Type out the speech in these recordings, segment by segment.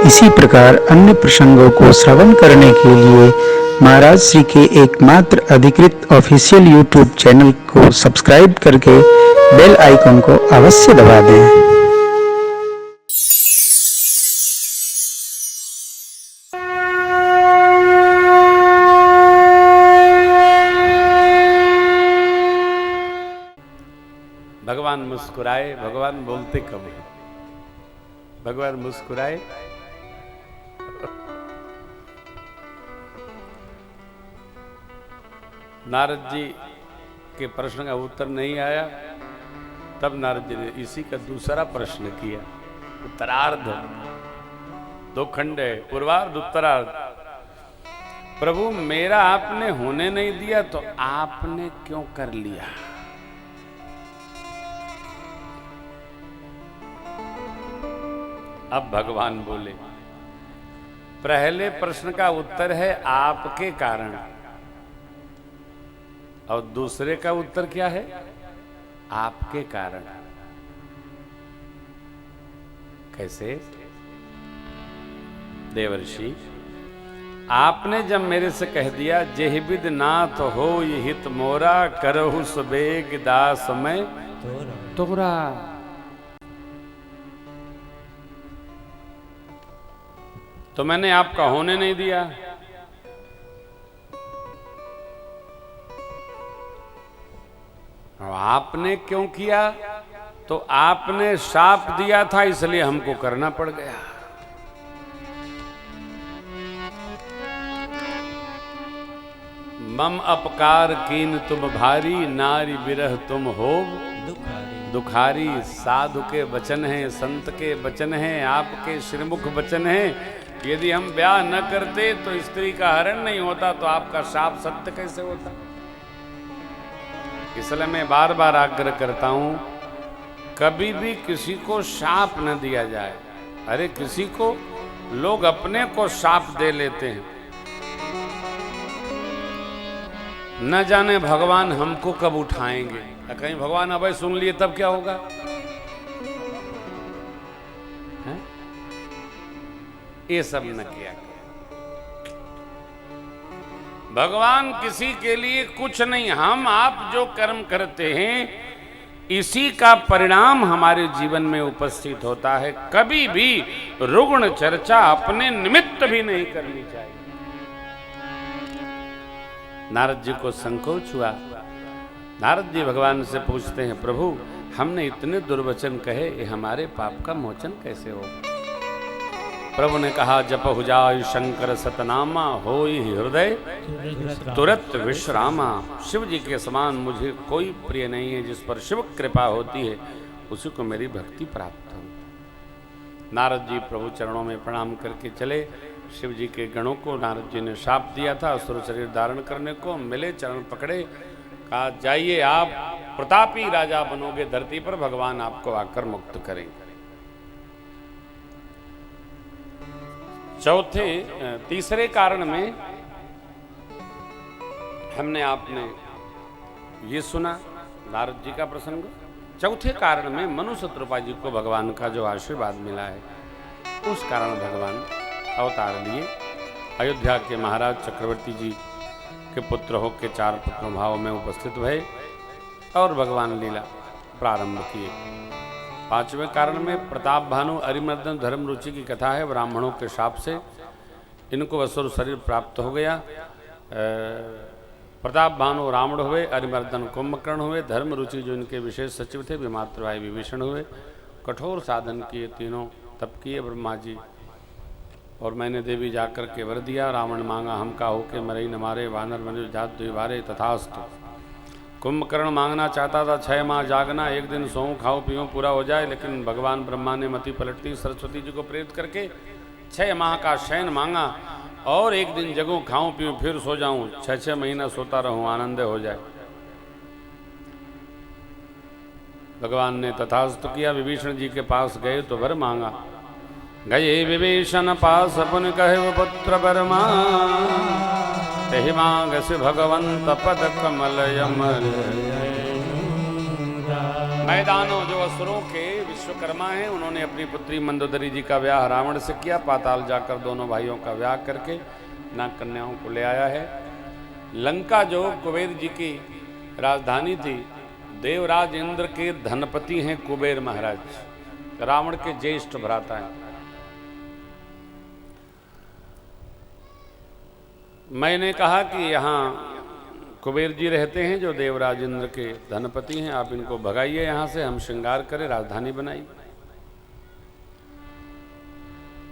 इसी प्रकार अन्य प्रसंगों को श्रवण करने के लिए महाराज श्री के एकमात्र अधिकृत ऑफिशियल यूट्यूब चैनल को सब्सक्राइब करके बेल आइकन को अवश्य दबा दें। भगवान मुस्कुराए, भगवान बोलते कब है? भगवान मुस्कुराए। नारद जी के प्रश्न का उत्तर नहीं आया, तब नारद जी ने इसी का दूसरा प्रश्न किया। उत्तरार्ध, दो खंड है, पूर्वार्ध उत्तरार्ध। प्रभु मेरा आपने होने नहीं दिया तो आपने क्यों कर लिया? अब भगवान बोले, पहले प्रश्न का उत्तर है आपके कारण, और दूसरे का उत्तर क्या है? आपके कारण। कैसे? देवर्षि, आपने जब मेरे से कह दिया जेहिबिद नाथ हो ये हित मोरा करहु सुबेग दास मैं तोरा, तो मैंने आपका होने नहीं दिया। आपने क्यों किया? तो आपने शाप दिया था, इसलिए हमको करना पड़ गया। मम अपकार कीन तुम भारी, नारी बिरह तुम हो दुखारी। साधु के वचन हैं, संत के वचन हैं, आपके श्रीमुख वचन हैं। यदि हम ब्याह न करते तो स्त्री का हरण नहीं होता, तो आपका शाप सत्य कैसे होता? इसलिए मैं बार बार आग्रह करता हूं, कभी भी किसी को शाप न दिया जाए। अरे किसी को, लोग अपने को शाप दे लेते हैं, न जाने भगवान हमको कब उठाएंगे। कहीं भगवान अभय सुन लिए तब क्या होगा? है? ये सब न किया। भगवान किसी के लिए कुछ नहीं, हम आप जो कर्म करते हैं इसी का परिणाम हमारे जीवन में उपस्थित होता है। कभी भी रुग्ण चर्चा अपने निमित्त भी नहीं करनी चाहिए। नारद जी को संकोच हुआ। नारद जी भगवान से पूछते हैं, प्रभु हमने इतने दुर्वचन कहे, ये हमारे पाप का मोचन कैसे हो? प्रभु ने कहा, जप हुजाय शंकर सतनामा, होई हृदय तुरंत विश्रामा। शिव जी के समान मुझे कोई प्रिय नहीं है। जिस पर शिव कृपा होती है उसी को मेरी भक्ति प्राप्त हो। नारद जी प्रभु चरणों में प्रणाम करके चले। शिव जी के गणों को नारद जी ने शाप दिया था असुर शरीर धारण करने को। मिले, चरण पकड़े, कहा जाइए आप प्रतापी राजा बनोगे धरती पर, भगवान आपको आकर मुक्त करेंगे। तीसरे कारण में हमने आपने ये सुना नारद जी का प्रसंग। चौथे कारण में मनुष्य जी को भगवान का जो आशीर्वाद मिला है, उस कारण भगवान अवतार लिए। अयोध्या के महाराज चक्रवर्ती जी के पुत्र हो के 4 पुत्र भाव में उपस्थित हुए और भगवान लीला प्रारंभ किए। 5वें कारण में प्रताप भानु अरिमर्दन धर्म रुचि की कथा है। ब्राह्मणों के शाप से इनको असुर शरीर प्राप्त हो गया। प्रताप भानु रावण हुए, अरिमर्दन कुंभकर्ण हुए, धर्म रुचि जो इनके विशेष सचिव थे विमात्र भाई विभीषण हुए। कठोर साधन किए, तीनों तप किए ब्रह्मा जी। और मैंने देवी जाकर के वर दिया, रावण मांगा हमका होके मरई न मारे, वानर मनुष्य जात द्विवारे तथास्तु। कुंभकर्ण मांगना चाहता था 6 माह जागना, एक दिन सोऊं खाऊं पीऊं पूरा हो जाए, लेकिन भगवान ब्रह्मा ने मति पलटती सरस्वती जी को प्रेरित करके 6 माह का शयन मांगा और एक दिन जगूं खाऊं पीऊं फिर सो जाऊं, 6 महीना सोता रहूं आनंद हो जाए। भगवान ने तथास्तु किया। विभीषण जी के पास गए तो वर मांगा। गए विभीषण पास पुन कहे पुत्र बरमा, तेहि मांग से भगवंत पद कमल यमल। मैदानों जो असुरों के विश्वकर्मा हैं, उन्होंने अपनी पुत्री मंदोदरी जी का ब्याह रावण से किया। पाताल जाकर दोनों भाइयों का ब्याह करके नाग कन्याओं को ले आया है। लंका जो कुबेर जी की राजधानी थी, देवराज इंद्र के धनपति हैं कुबेर महाराज, रावण के ज्येष्ठ भ्राता हैं। मैंने कहा कि यहाँ कुबेर जी रहते हैं जो देवराज इंद्र के धनपति हैं, आप इनको भगाइए यहाँ से, हम श्रृंगार करें, राजधानी बनाई।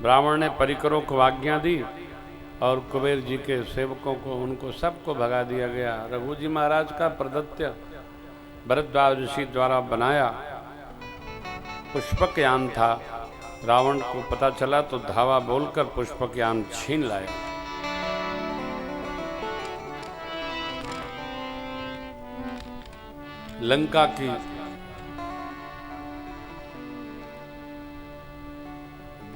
ब्राह्मण ने परिकरों को आज्ञा दी और कुबेर जी के सेवकों को, उनको सबको भगा दिया गया। रघु जी महाराज का प्रदत्य भरद्वाज ऋषि द्वारा बनाया पुष्पक यान था। रावण को पता चला तो धावा बोलकर पुष्पक यान छीन लाया। लंका की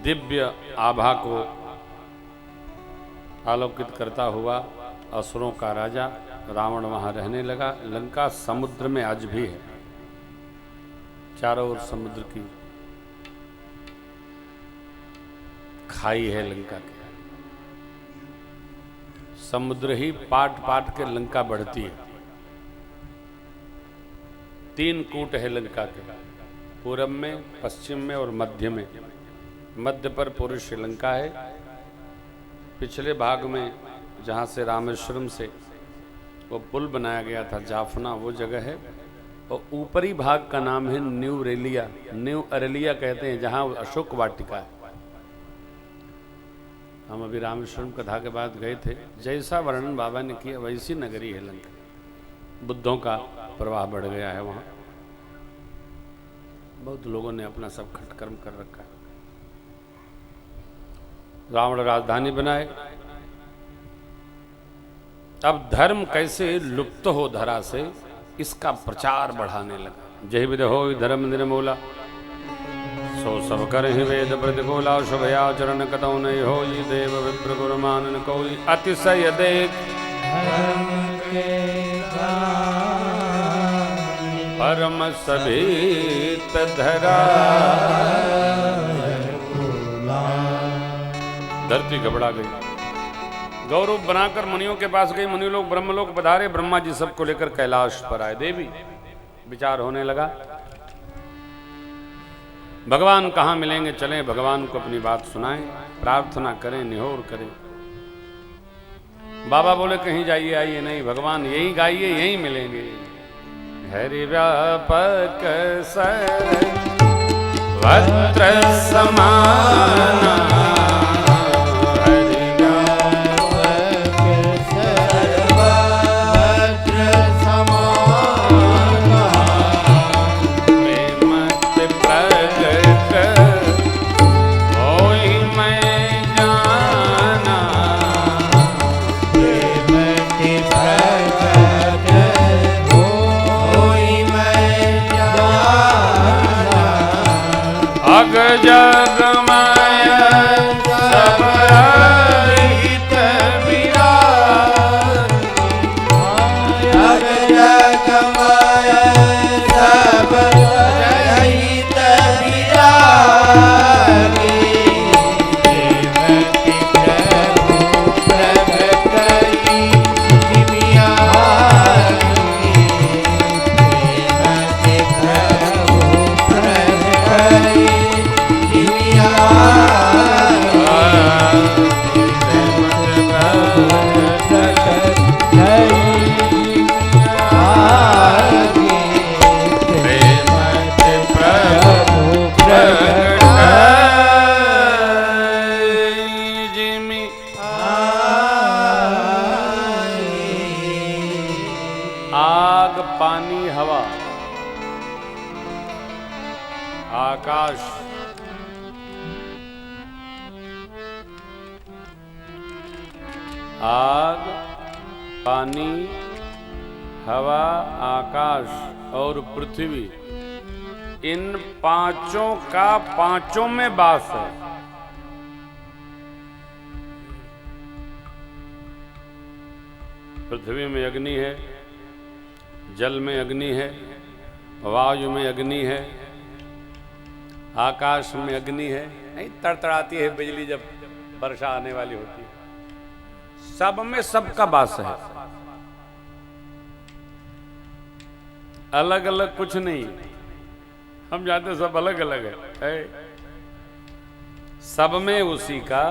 दिव्य आभा को आलोकित करता हुआ असुरों का राजा रावण वहां रहने लगा। लंका समुद्र में आज भी है, चारों ओर समुद्र की खाई है लंका की। समुद्र ही पाट पाट के लंका बढ़ती है। 3 कूट है लंका के, पूरब में, पश्चिम में और मध्य में। मध्य पर पूर्व श्रीलंका है। पिछले भाग में जहाँ से रामेश्वरम से वो पुल बनाया गया था, जाफना, वो जगह है। और ऊपरी भाग का नाम है न्यू रेलिया, न्यू अरेलिया कहते हैं, जहाँ अशोक वाटिका है। हम अभी रामेश्वरम कथा के बाद गए थे। जैसा वर्णन बाबा ने किया वैसी नगरी है लंका। बुद्धों का प्रवाह बढ़ गया है वहाँ। बहुत लोगों ने अपना सब खटकर्म कर रखा है। रावण राजधानी बनाए। अब धर्म कैसे लुप्त हो धरा से, इसका प्रचार बढ़ाने लगा। जय विद हो धर्म निर्मूला, सो सब कर ही वेद प्रतिकूला। शुभयाचरण कतौ नहीं हो, देव विप्र गुरु मानन कोई। अतिशय देख परम सभीत धरा। धरती घबरा गई। गौरव बनाकर मुनियों के पास गई। मुनि लोग ब्रह्मलोक पधारे। ब्रह्मा जी सबको लेकर कैलाश पर आए। देवी विचार होने लगा, भगवान कहाँ मिलेंगे, चलें भगवान को अपनी बात सुनाएं, प्रार्थना करें, निहोर करें। बाबा बोले कहीं जाइए आइए नहीं, भगवान यही गाइए, यहीं मिलेंगे। हरि व्यापक सर्वत्र समाना, हरि व्यापक सर्वत्र समाना। प्रेम से प्रगट होई मैं जाना, प्रेम से प्रगट अग जग माया सब रहित विराज, अग जग माया सब रहित विराज। देवकी प्रभु प्रगटई दिव्या, देवकी प्रभु प्रगटई आग, पानी, हवा, आकाश, आग, पानी, हवा, आकाश और पृथ्वी, इन पांचों का पांचों में वास है। पृथ्वी में अग्नि है, जल में अग्नि है, वायु में अग्नि है, आकाश में अग्नि है, नहीं तड़तड़ाती है बिजली जब वर्षा आने वाली होती है। सब में सबका वास है, अलग अलग कुछ नहीं। हम जानते सब अलग अलग है, सब में उसी का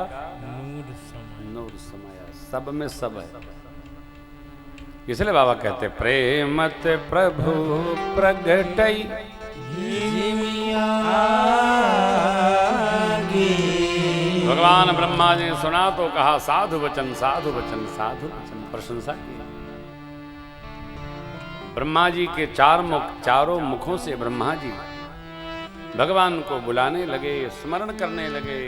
नूर समाया, सब में सब है। इसलिए बाबा कहते प्रेमत प्रभु प्रगटई भगवान ब्रह्मा जी ने सुना तो कहा साधु वचन साधु वचन साधु वचन, प्रशंसा की। ब्रह्मा जी के चारों मुखों से ब्रह्मा जी भगवान को बुलाने लगे, स्मरण करने लगे,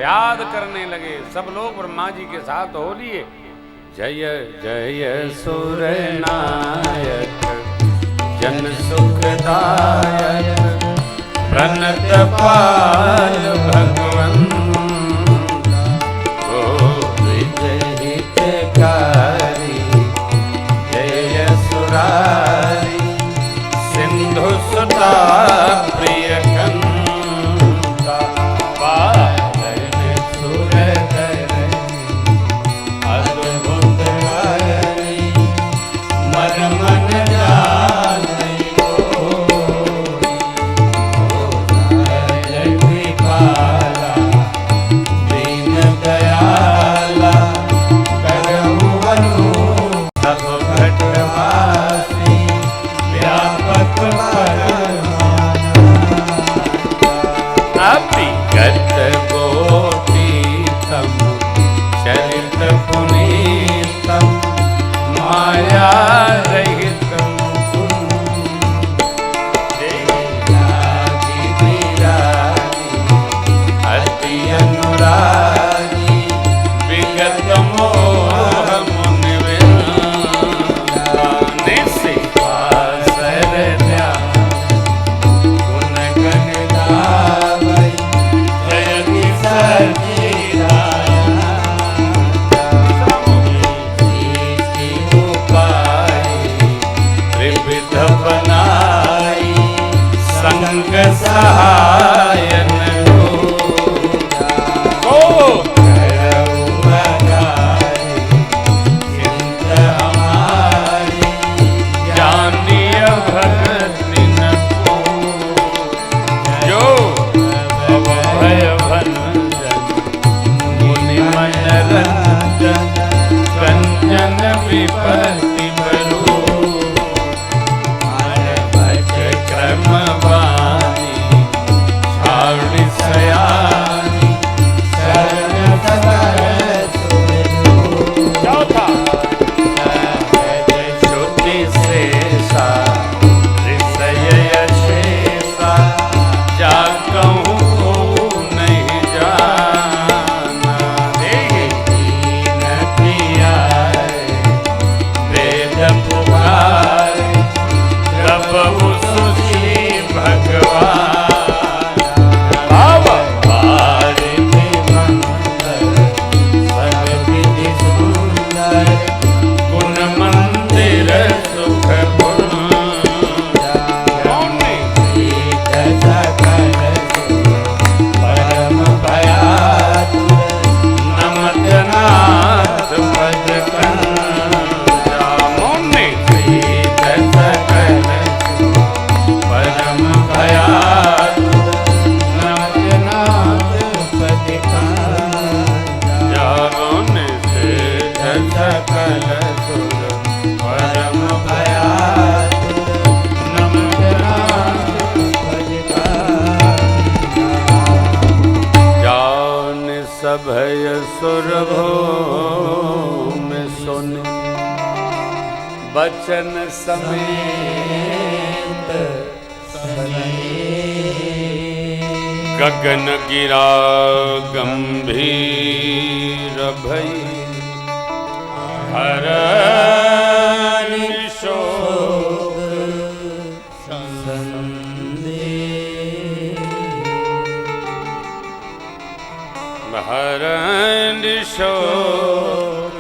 याद करने लगे। सब लोग ब्रह्मा जी के साथ हो लिए। जय जय सुर नायक जन सुखदायक प्रणत पाल भगवंत ओ विजय हितकारी जय सुरारी सिंधु सुता प्रिय कंता पालन सुर अद्भुत हरि मन मन जाने कृपाला दीन दयाला करहु अनु सब घटवासी व्यापक अभिगत गोपीतम चरित पुनीतम माया रहितम अति अनुरागी विगत मोह मुनिवृंदाने से पासर ध्यान गुण गण गावै जयति सच्चिदानंद उपाय त्रिविध बनाई संग सहायन कंचन विपत्ति बलो क्रम वाणी छावनी सयानी शरण चौथा श्रुति शेषा ऋषय शेषा जा कहूँ नहीं जाना वेद पुकार प्रभु सुशी भगवान बाबा भारती मंदिर सब विधि सुंदर गुण मंदिर सुख परम भयातुर नमत नाथ पद परम भयातुर नमत नाथ पद जागोन से सकल सुर परम भयातुर नमत नाथ पद जान सभय सुर भूम सुन बचन समेत गगन गिरा गंभीर भई हर शोक हर शोक।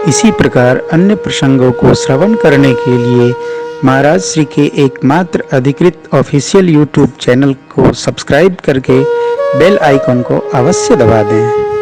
इसी प्रकार अन्य प्रसंगों को श्रवण करने के लिए महाराज श्री के एकमात्र अधिकृत ऑफिशियल यूट्यूब चैनल को सब्सक्राइब करके बेल आइकन को अवश्य दबा दें।